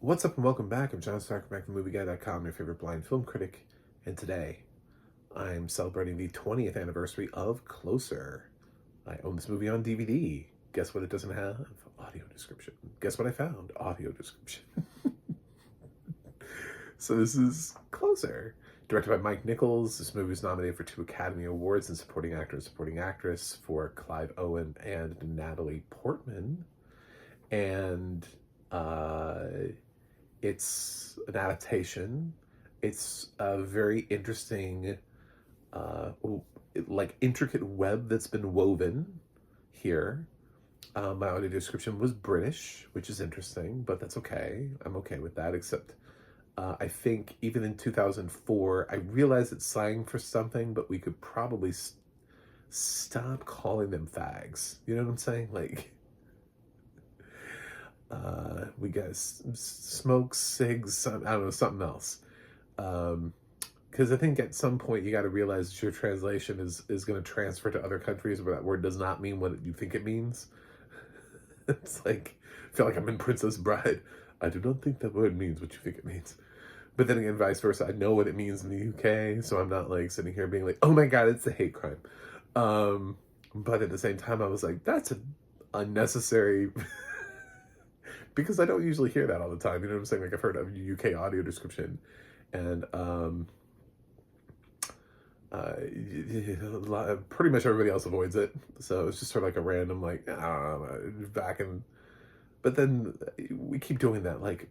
What's up and welcome back. I'm John Stark back from MovieGuy.com, your favorite blind film critic. And today, I'm celebrating the 20th anniversary of Closer. I own this movie on DVD. Guess what it doesn't have? Audio description. Guess what I found? Audio description. So this is Closer. Directed by Mike Nichols. This movie was nominated for 2 Academy Awards in Supporting Actor and Supporting Actress for Clive, Owen, and Natalie Portman. And it's an adaptation. It's a very interesting, intricate web that's been woven here. My audio description was British, which is interesting, but that's okay. I'm okay with that, except I think even in 2004, I realized it's slang for something, but we could probably stop calling them fags. You know what I'm saying? Like, we got smoke, cigs, I don't know, something else. Because I think at some point you got to realize that your translation is going to transfer to other countries where that word does not mean what you think it means. It's like, I feel like I'm in Princess Bride. I do not think that word means what you think it means. But then again, vice versa. I know what it means in the UK, so I'm not like sitting here being like, oh my God, it's a hate crime. But at the same time, I was like, that's an unnecessary... because I don't usually hear that all the time. You know what I'm saying? Like, I've heard of UK audio description, and pretty much everybody else avoids it. So it's just sort of like a random, like, back in. But then we keep doing that. Like,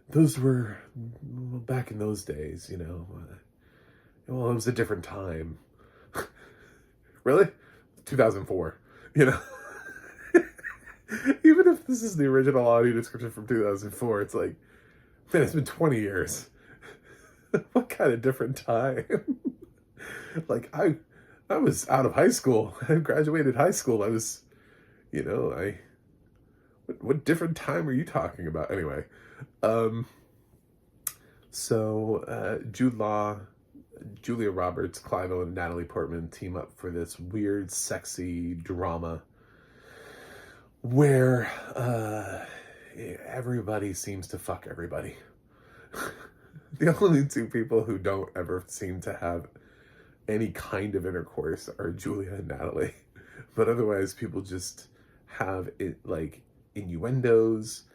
those were back in those days, you know. Well, it was a different time. Really? 2004, you know? Even if this is the original audio description from 2004, it's like, man, it's been 20 years. What kind of different time? Like, I was out of high school. I graduated high school. I was, you know, what different time are you talking about? Anyway, Jude Law, Julia Roberts, Clive Owen, and Natalie Portman team up for this weird, sexy drama where everybody seems to fuck everybody. The only 2 people who don't ever seem to have any kind of intercourse are Julia and Natalie. But otherwise, people just have it, like, innuendos.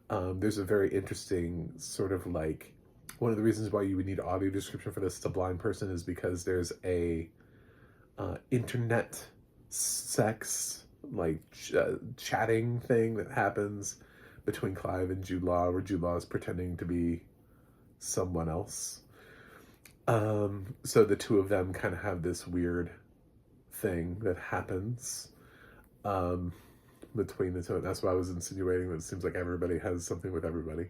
There's a very interesting sort of, like, one of the reasons why you would need audio description for this as a blind person is because there's a internet sex, like, chatting thing that happens between Clive and Jude Law, where Jude Law is pretending to be someone else. So the 2 of them kind of have this weird thing that happens between the 2. And that's why I was insinuating that it seems like everybody has something with everybody.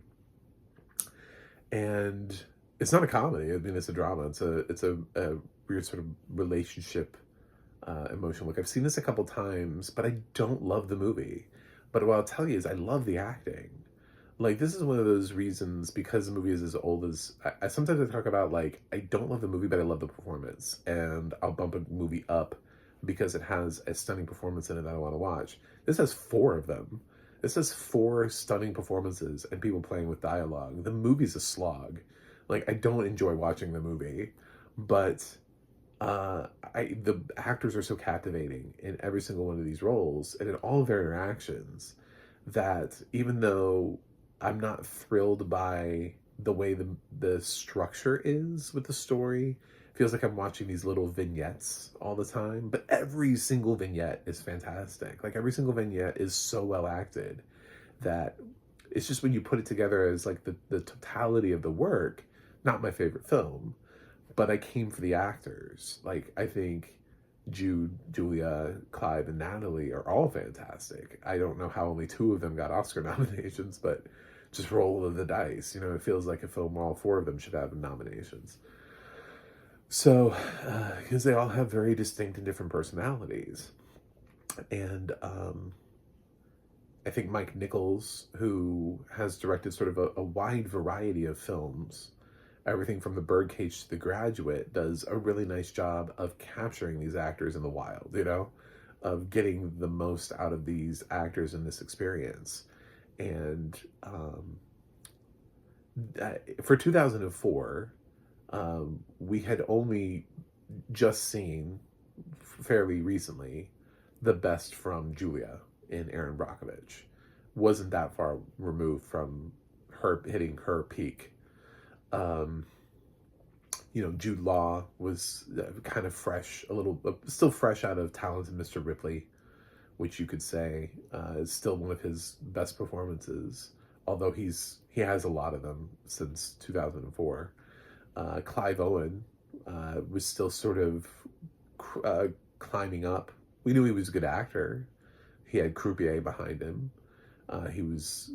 And it's not a comedy. I mean, it's a drama. It's a weird sort of relationship emotion. Look, I've seen this a couple times, but I don't love the movie. But what I'll tell you is I love the acting. Like, this is one of those reasons, because the movie is as old as... I sometimes talk about, like, I don't love the movie, but I love the performance. And I'll bump a movie up because it has a stunning performance in it that I want to watch. This has 4 of them. This has 4 stunning performances and people playing with dialogue. The movie's a slog. Like, I don't enjoy watching the movie, but the actors are so captivating in every single one of these roles and in all of their interactions that even though I'm not thrilled by the way the structure is with the story, it feels like I'm watching these little vignettes all the time, but every single vignette is fantastic. Like, every single vignette is so well acted that it's just when you put it together as like the totality of the work, not my favorite film, but I came for the actors. Like, I think Jude, Julia, Clive, and Natalie are all fantastic. I don't know how only 2 of them got Oscar nominations, but just roll the dice. You know, it feels like a film where all 4 of them should have nominations. So, because they all have very distinct and different personalities. And I think Mike Nichols, who has directed sort of a wide variety of films, everything from The Birdcage to The Graduate, does a really nice job of capturing these actors in the wild, you know, of getting the most out of these actors in this experience. And For 2004, we had only just seen fairly recently the best from Julia in Erin Brockovich. Wasn't that far removed from her hitting her peak. Um, Jude Law was kind of fresh, a little, still fresh out of Talented Mr. Ripley, which you could say is still one of his best performances. Although he has a lot of them since 2004. Clive Owen was still sort of climbing up. We knew he was a good actor. He had Croupier behind him. He was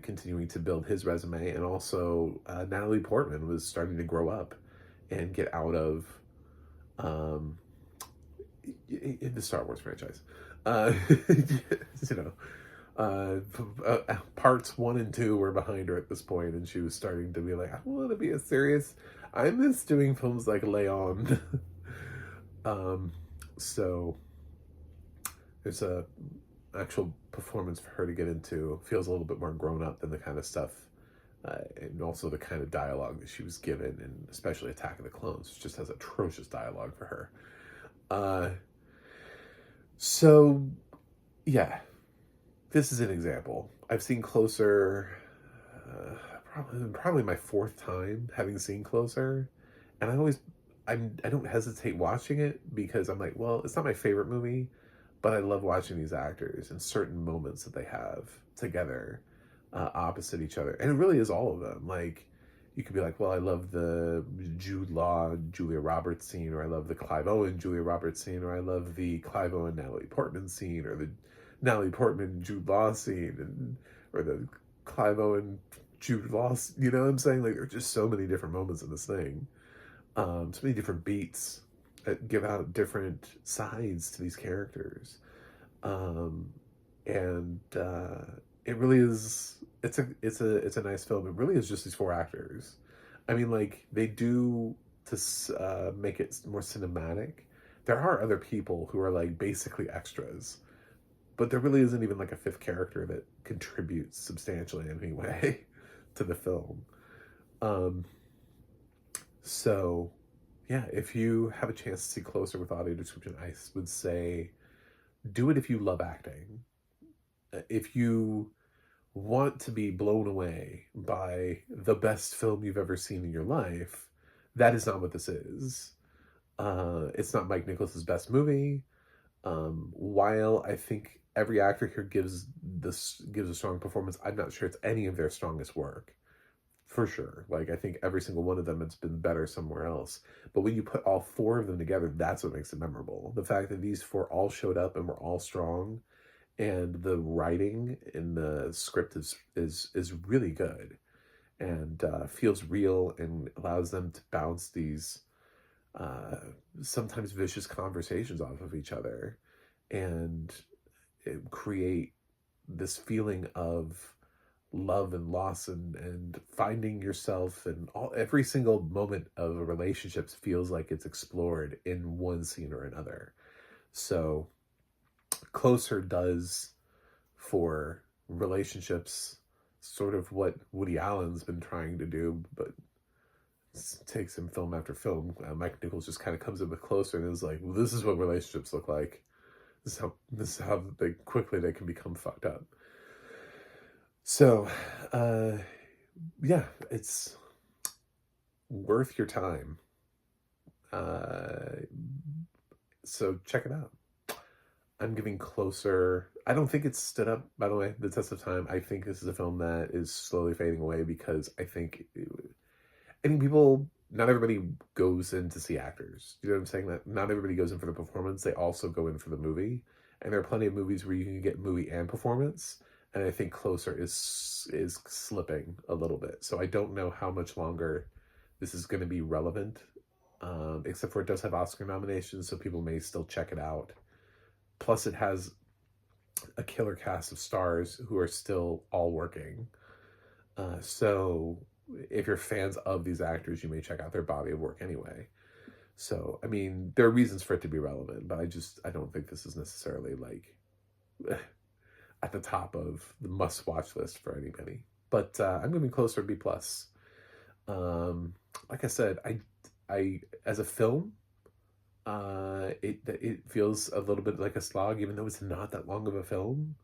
continuing to build his resume, and also Natalie Portman was starting to grow up and get out of in the Star Wars franchise. You know, parts 1 and 2 were behind her at this point, and she was starting to be like, I want to be a serious. I miss doing films like Leon. So there's a actual performance for her to get into. Feels a little bit more grown up than the kind of stuff, and also the kind of dialogue that she was given, and especially Attack of the Clones, which just has atrocious dialogue for her. So yeah, this is an example. I've seen Closer, probably my fourth time having seen Closer, and I don't hesitate watching it because I'm like, well, it's not my favorite movie, but I love watching these actors and certain moments that they have together, opposite each other, and it really is all of them. Like, you could be like, well, I love the Jude Law Julia Roberts scene, or I love the Clive Owen Julia Roberts scene, or I love the Clive Owen Natalie Portman scene, or the Natalie Portman Jude Law scene, or the Clive Owen Jude Law. You know what I'm saying? Like, there are just so many different moments in this thing, so many different beats that give out different sides to these characters, and it really is. It's a nice film. It really is just these four actors. I mean, like, they do to make it more cinematic. There are other people who are like basically extras, but there really isn't even like a fifth character that contributes substantially in any way to the film. Um, so, yeah, if you have a chance to see Closer with audio description, I would say do it if you love acting. If you want to be blown away by the best film you've ever seen in your life, that is not what this is. It's not Mike Nicholas's best movie. While I think every actor here gives a strong performance, I'm not sure it's any of their strongest work. For sure. Like, I think every single one of them has been better somewhere else. But when you put all four of them together, that's what makes it memorable. The fact that these four all showed up and were all strong, and the writing in the script is really good, and feels real, and allows them to bounce these sometimes vicious conversations off of each other, and create this feeling of love and loss, and finding yourself, and every single moment of a relationship feels like it's explored in one scene or another. So Closer does for relationships sort of what Woody Allen's been trying to do, but takes him film after film. Mike Nichols just kind of comes in with Closer and is like, well, this is what relationships look like. This is how quickly they can become fucked up. So, yeah, it's worth your time. So check it out. I'm giving Closer. I don't think it's stood up, by the way, the test of time. I think this is a film that is slowly fading away because I think not everybody goes in to see actors. You know what I'm saying? That not everybody goes in for the performance. They also go in for the movie. And there are plenty of movies where you can get movie and performance. And I think Closer is slipping a little bit. So I don't know how much longer this is going to be relevant, except for it does have Oscar nominations, so people may still check it out. Plus, it has a killer cast of stars who are still all working. So if you're fans of these actors, you may check out their body of work anyway. So, I mean, there are reasons for it to be relevant, but I don't think this is necessarily like at the top of the must-watch list for anybody. But I'm going to be Closer B+. Um, like I said, I as a film, it feels a little bit like a slog, even though it's not that long of a film.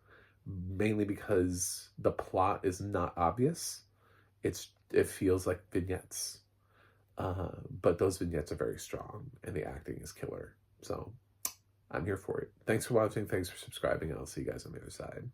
Mainly because the plot is not obvious. It feels like vignettes, but those vignettes are very strong, and the acting is killer. So I'm here for it. Thanks for watching. Thanks for subscribing, and I'll see you guys on the other side.